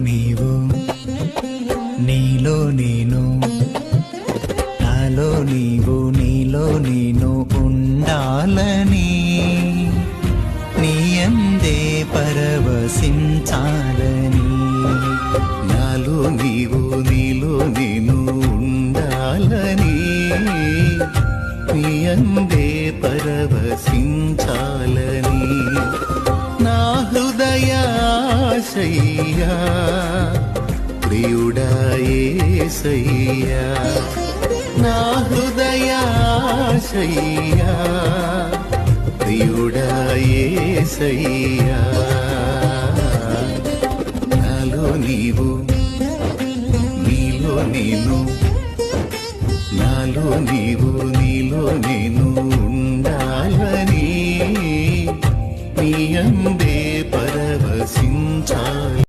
నీవు నీలో నేను నాలో నీవు నీలో నేను ఉండాలని నీయందే పరవశించాలని నాలో నీవు నీలో నేను ఉండాలని నీయందే పరవశించాలని నా హృదయాశయ్యా ప్రియుడా యేసయ్యా నా హృదయాశయ్యా ప్రియుడా యేసయ్యా నాలో నీవు